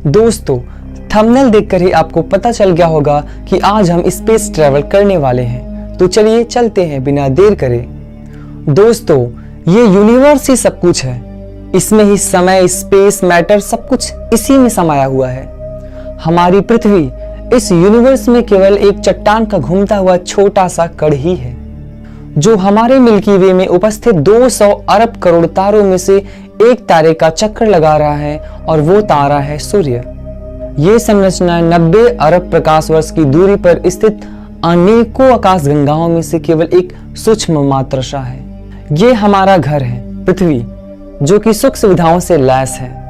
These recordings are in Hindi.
दोस्तों, थंबनेल देखकर ही आपको पता चल गया होगा कि आज हम स्पेस ट्रैवल करने वाले हैं। तो चलिए चलते हैं बिना देर करे। दोस्तों, ये यूनिवर्स ही सब कुछ है। इसमें ही समय, स्पेस, मैटर सब कुछ इसी में समाया हुआ है। हमारी पृथ्वी इस यूनिवर्स में केवल एक चट्टान का घूमता हुआ छोटा सा कण ही है, जो हमारे मिल्की वे में उपस्थित 200 अरब करोड़ तारों में से एक तारे का चक्कर लगा रहा है, और वो तारा है सूर्य। ये संरचना 90 अरब प्रकाश वर्ष की दूरी पर स्थित अनेकों आकाश गंगाओं में से केवल एक सूक्ष्म मात्रसा है। ये हमारा घर है पृथ्वी, जो कि सुख सुविधाओं से लैस है।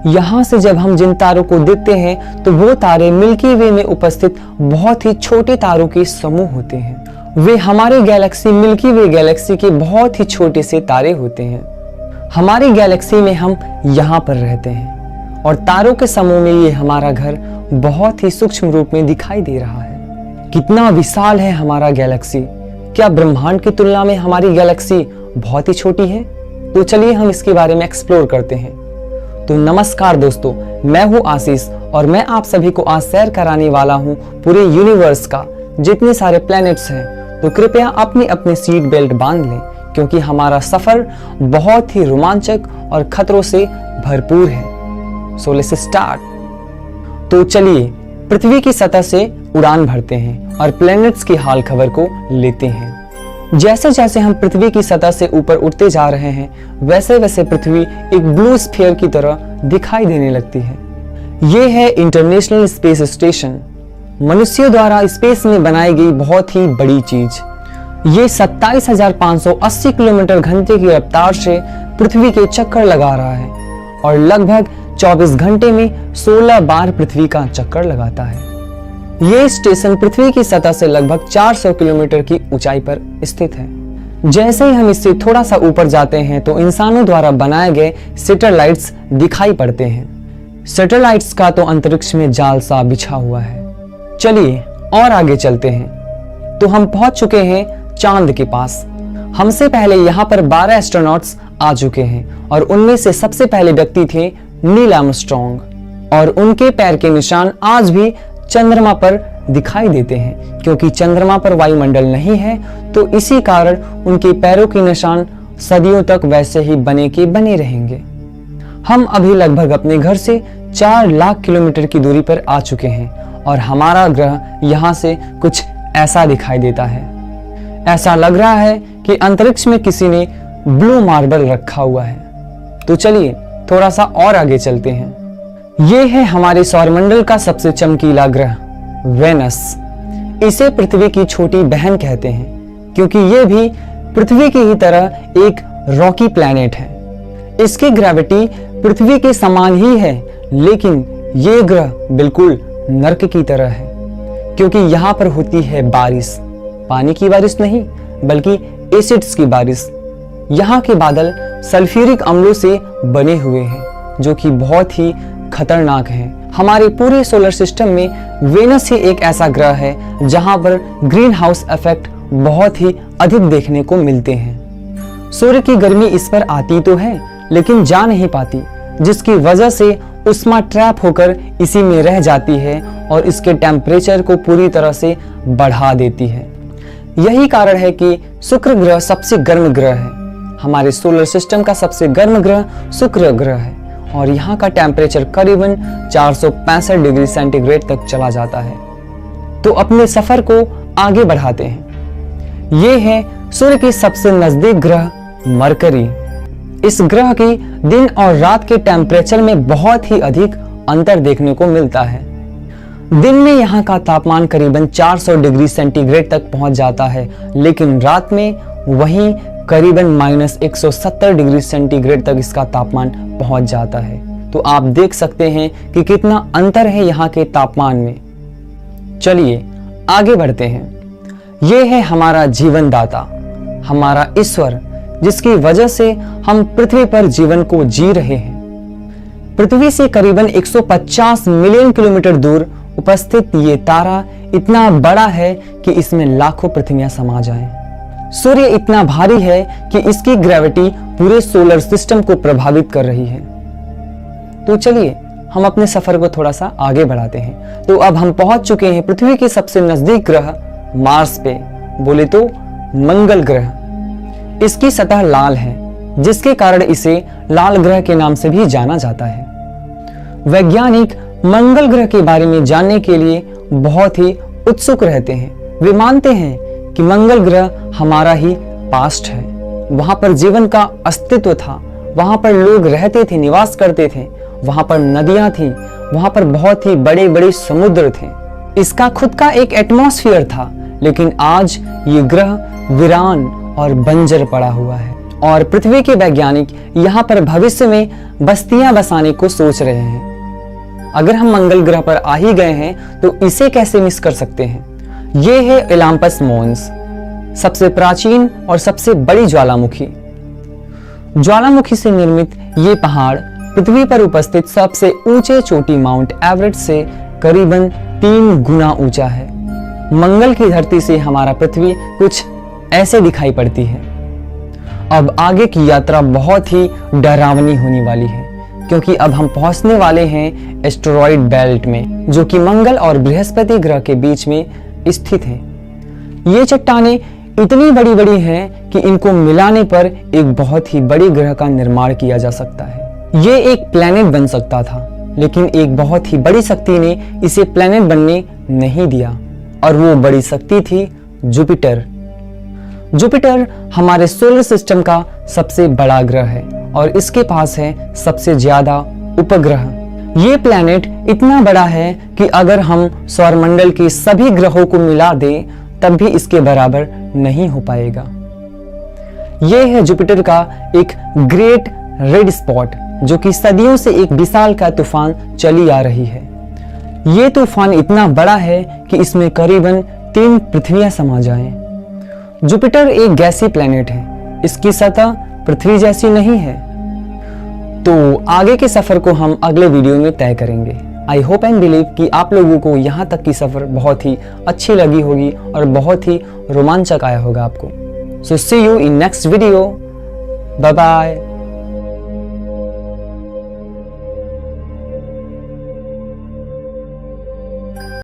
यहाँ से जब हम जिन तारों को देखते हैं तो वो तारे मिल्की वे में उपस्थित बहुत ही छोटे तारों के समूह होते हैं। वे हमारे गैलेक्सी मिल्की वे गैलेक्सी के बहुत ही छोटे से तारे होते हैं। हमारी गैलेक्सी में हम यहाँ पर रहते हैं और तारों के समूह में ये हमारा घर बहुत ही सूक्ष्म रूप में दिखाई दे रहा है। कितना विशाल है हमारा गैलेक्सी! क्या ब्रह्मांड की तुलना में हमारी गैलेक्सी बहुत ही छोटी है? तो चलिए हम इसके बारे में एक्सप्लोर करते हैं। तो नमस्कार दोस्तों, मैं हूँ आशीष और मैं आप सभी को आज सैर कराने वाला हूँ पूरे यूनिवर्स का जितने सारे प्लैनेट्स हैं। तो कृपया अपनी अपनी सीट बेल्ट बांध लें, क्योंकि हमारा सफर बहुत ही रोमांचक और खतरों से भरपूर है। So let's start. तो चलिए पृथ्वी की सतह से उड़ान भरते हैं और प्लैनेट्स की हाल खबर को लेते हैं। जैसे जैसे हम पृथ्वी की सतह से ऊपर उठते जा रहे हैं, वैसे वैसे पृथ्वी एक ब्लू स्फीयर की तरह दिखाई देने लगती है। ये है इंटरनेशनल स्पेस स्टेशन, मनुष्यों द्वारा स्पेस में बनाई गई बहुत ही बड़ी चीज। ये 27,580 किलोमीटर घंटे की रफ्तार से पृथ्वी के चक्कर लगा रहा है और लगभग 24 घंटे में 16 बार पृथ्वी का चक्कर लगाता है। ये स्टेशन पृथ्वी की सतह से लगभग 400 किलोमीटर की ऊंचाई पर स्थित है। जैसे ही हम इससे थोड़ा सा ऊपर जाते हैं तो इंसानों द्वारा बनाए गए सैटेलाइट्स दिखाई पड़ते हैं। सैटेलाइट्स का तो अंतरिक्ष में जाल सा बिछा हुआ है। चलिए और आगे चलते हैं। तो हम पहुंच चुके हैं चांद के पास। हमसे पहले यहाँ पर 12 एस्ट्रोनॉट्स आ चुके हैं और उनमें से सबसे पहले व्यक्ति थे नील आर्मस्ट्रॉन्ग, और उनके पैर के निशान आज भी चंद्रमा पर दिखाई देते हैं। क्योंकि चंद्रमा पर वायुमंडल नहीं है, तो इसी कारण उनके पैरों के निशान सदियों तक वैसे ही बने के बने रहेंगे। हम अभी लगभग अपने घर से 4 लाख किलोमीटर की दूरी पर आ चुके हैं और हमारा ग्रह यहाँ से कुछ ऐसा दिखाई देता है। ऐसा लग रहा है कि अंतरिक्ष में किसी ने ब्लू मार्बल रखा हुआ है। तो चलिए थोड़ा सा और आगे चलते हैं। ये है हमारे सौरमंडल का सबसे चमकीला ग्रह वेनस। इसे पृथ्वी की छोटी बहन कहते हैं, क्योंकि ये भी पृथ्वी की ही तरह एक रॉकी प्लैनेट है। इसकी ग्रेविटी पृथ्वी के समान ही है, लेकिन ये ग्रह बिल्कुल नर्क की तरह है, क्योंकि यहाँ पर होती है बारिश। पानी की बारिश नहीं, बल्कि एसिड्स की बारिश। यहाँ के बादल सल्फ्यूरिक अम्लों से बने हुए हैं, जो कि बहुत ही खतरनाक है। हमारे पूरे सोलर सिस्टम में वेनस ही एक ऐसा ग्रह है जहां पर ग्रीन हाउस इफेक्ट बहुत ही अधिक देखने को मिलते हैं। सूर्य की गर्मी इस पर आती तो है, लेकिन जा नहीं पाती, जिसकी वजह से उष्मा ट्रैप होकर इसी में रह जाती है और इसके टेम्परेचर को पूरी तरह से बढ़ा देती है। यही कारण है कि शुक्र ग्रह सबसे गर्म ग्रह है। हमारे सोलर सिस्टम का सबसे गर्म ग्रह शुक्र ग्रह है और यहाँ का टेम्परेचर करीबन 465 डिग्री सेंटीग्रेड तक चला जाता है। तो अपने सफर को आगे बढ़ाते हैं। ये है सूर्य के सबसे नजदीक ग्रह मरकरी। इस ग्रह की दिन और रात के टेम्परेचर में बहुत ही अधिक अंतर देखने को मिलता है। दिन में यहाँ का तापमान करीबन 400 डिग्री सेंटीग्रेड तक पहुंच जाता है, लेकिन रात में वहीं करीबन -170 डिग्री सेंटीग्रेड तक इसका तापमान पहुंच जाता है। तो आप देख सकते हैं कि कितना अंतर है यहाँ के तापमान में। चलिए आगे बढ़ते हैं। ये है हमारा जीवन दाता, हमारा ईश्वर, जिसकी वजह से हम पृथ्वी पर जीवन को जी रहे हैं। पृथ्वी से करीबन 150 मिलियन किलोमीटर दूर उपस्थित ये तारा इतना बड़ा है कि इसमें लाखों पृथ्वियां समा जाएं। सूर्य इतना भारी है कि इसकी ग्रेविटी पूरे सोलर सिस्टम को प्रभावित कर रही है। तो चलिए हम अपने सफर को थोड़ा सा आगे बढ़ाते हैं। तो अब हम पहुंच चुके हैं पृथ्वी के सबसे नजदीक ग्रह मार्स पे, बोले तो मंगल ग्रह। इसकी सतह लाल है, जिसके कारण इसे लाल ग्रह के नाम से भी जाना जाता है। वैज्ञानिक मंगल ग्रह के बारे में जानने के लिए बहुत ही उत्सुक रहते हैं। वे मानते हैं कि मंगल ग्रह हमारा ही पास्ट है। वहां पर जीवन का अस्तित्व था, वहां पर लोग रहते थे, निवास करते थे, वहां पर नदियां थी, वहां पर बहुत ही बड़े बड़े समुद्र थे। इसका खुद का एक एटमॉस्फेयर था, लेकिन आज ये ग्रह वीरान और बंजर पड़ा हुआ है और पृथ्वी के वैज्ञानिक यहाँ पर भविष्य में बस्तियां बसाने को सोच रहे हैं। अगर हम मंगल ग्रह पर आ ही गए हैं तो इसे कैसे मिस कर सकते हैं। ये है ओलंपस मोन्स, सबसे प्राचीन और सबसे बड़ी ज्वालामुखी। ज्वालामुखी से निर्मित ये पहाड़ पृथ्वी पर उपस्थित सबसे ऊंचे चोटी माउंट एवरेस्ट से करीबन 3 गुना ऊंचा है। मंगल की धरती से हमारा पृथ्वी कुछ ऐसे दिखाई पड़ती है। अब आगे की यात्रा बहुत ही डरावनी होने वाली है, क्योंकि अब हम पहुंचने वाले हैं एस्टेरॉयड बेल्ट में, जो कि मंगल और बृहस्पति ग्रह के बीच में स्थित है। ये चट्टानें इतनी बड़ी बड़ी हैं कि इनको मिलाने पर एक बहुत ही बड़ी ग्रह का निर्माण किया जा सकता है। ये एक प्लेनेट बन सकता था, लेकिन एक बहुत ही बड़ी शक्ति ने इसे प्लेनेट बनने नहीं दिया, और वो बड़ी शक्ति थी जुपिटर। जुपिटर हमारे सोलर सिस्टम का सबसे बड़ा ग्रह है और इसके पास है सबसे ज्यादा उपग्रह। ये प्लैनेट इतना बड़ा है कि अगर हम सौरमंडल के सभी ग्रहों को मिला दें तब भी इसके बराबर नहीं हो पाएगा। ये है जुपिटर का एक ग्रेट रेड स्पॉट, जो कि सदियों से एक विशाल का तूफान चली आ रही है। ये तूफान इतना बड़ा है कि इसमें करीबन 3 पृथ्वियां समा जाएं। जुपिटर एक गैसीय प्लैनेट है, इसकी सतह पृथ्वी जैसी नहीं है। तो आगे के सफर को हम अगले वीडियो में तय करेंगे। आई होप एंड बिलीव कि आप लोगों को यहाँ तक की सफर बहुत ही अच्छी लगी होगी और बहुत ही रोमांचक आया होगा आपको। So see you in next video. Bye bye.